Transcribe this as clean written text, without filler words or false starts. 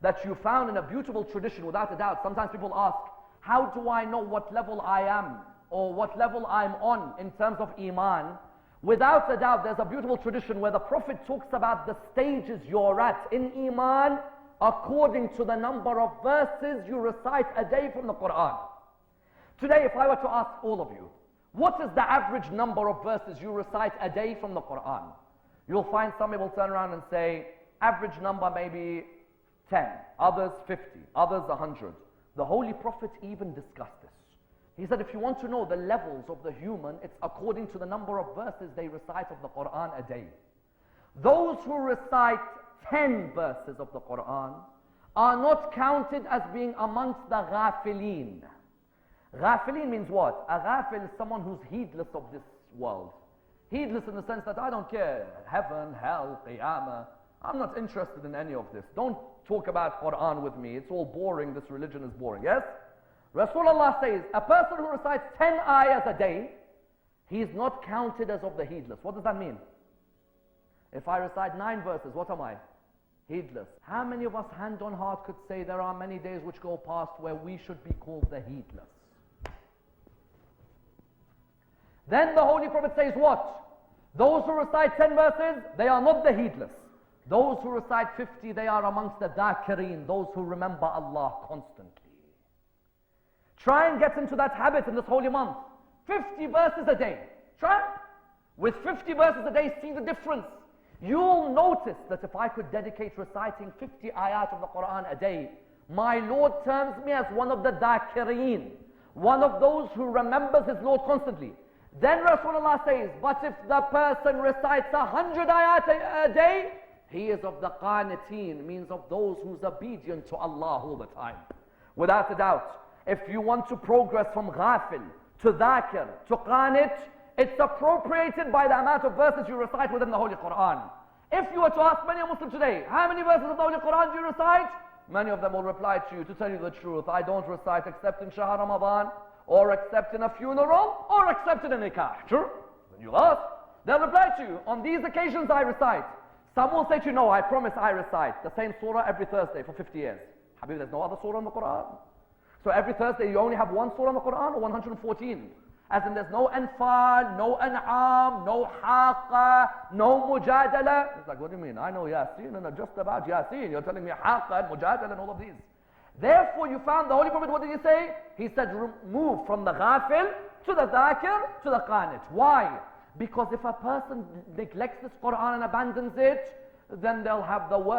that you found in a beautiful tradition, without a doubt. Sometimes people ask, how do I know what level I am or what level I'm on in terms of Iman? Without a doubt, there's a beautiful tradition where the Prophet talks about the stages you're at in Iman according to the number of verses you recite a day from the Quran. Today, if I were to ask all of you, what is the average number of verses you recite a day from the Quran? You'll find some people turn around and say, average number maybe 10, others 50, others 100. The Holy Prophet even discussed this. He said, if you want to know the levels of the human, it's according to the number of verses they recite of the Quran a day. Those who recite 10 verses of the Quran are not counted as being amongst the ghafileen. Ghafileen means what? A ghafil is someone who's heedless of this world. Heedless in the sense that I don't care. Heaven, hell, qiyamah. I'm not interested in any of this. Don't talk about Quran with me. It's all boring. This religion is boring. Yes? Rasulullah says, a person who recites 10 ayahs a day, he is not counted as of the heedless. What does that mean? If I recite 9 verses, what am I? Heedless. How many of us, hand on heart, could say there are many days which go past where we should be called the heedless? Then the Holy Prophet says what? Those who recite 10 verses, they are not the heedless. Those who recite 50, they are amongst the dhakireen, those who remember Allah constantly. Try and get into that habit in this holy month. 50 verses a day. Try. With 50 verses a day, see the difference. You'll notice that if I could dedicate reciting 50 ayat of the Quran a day, my Lord terms me as one of the dhakireen, one of those who remembers his Lord constantly. Then Rasulullah says, but if the person recites 100 ayat a day, he is of the qaniteen, means of those who's obedient to Allah all the time. Without a doubt, if you want to progress from ghafil to dhakir to qanit, it's appropriated by the amount of verses you recite within the Holy Quran. If you were to ask many a Muslim today, how many verses of the Holy Quran do you recite? Many of them will reply to you, to tell you the truth, I don't recite except in Shahr Ramadan, or except in a funeral, or except in a nikah. True? Then you ask. They'll reply to you, on these occasions I recite. Some will say to you, no, I promise I recite the same surah every Thursday for 50 years. Habib, there's no other surah in the Quran. So every Thursday you only have one surah in the Quran, or 114? As in there's no Anfal, no An'am, no Haqqa, no Mujadala. It's like, what do you mean? I know Yasin and just about Yasin. You're telling me Haqqa and Mujadala and all of these. Therefore you found the Holy Prophet, what did he say? He said, move from the ghafil to the dhakir to the qanit. Why? Because if a person neglects this Quran and abandons it, then they'll have the worst.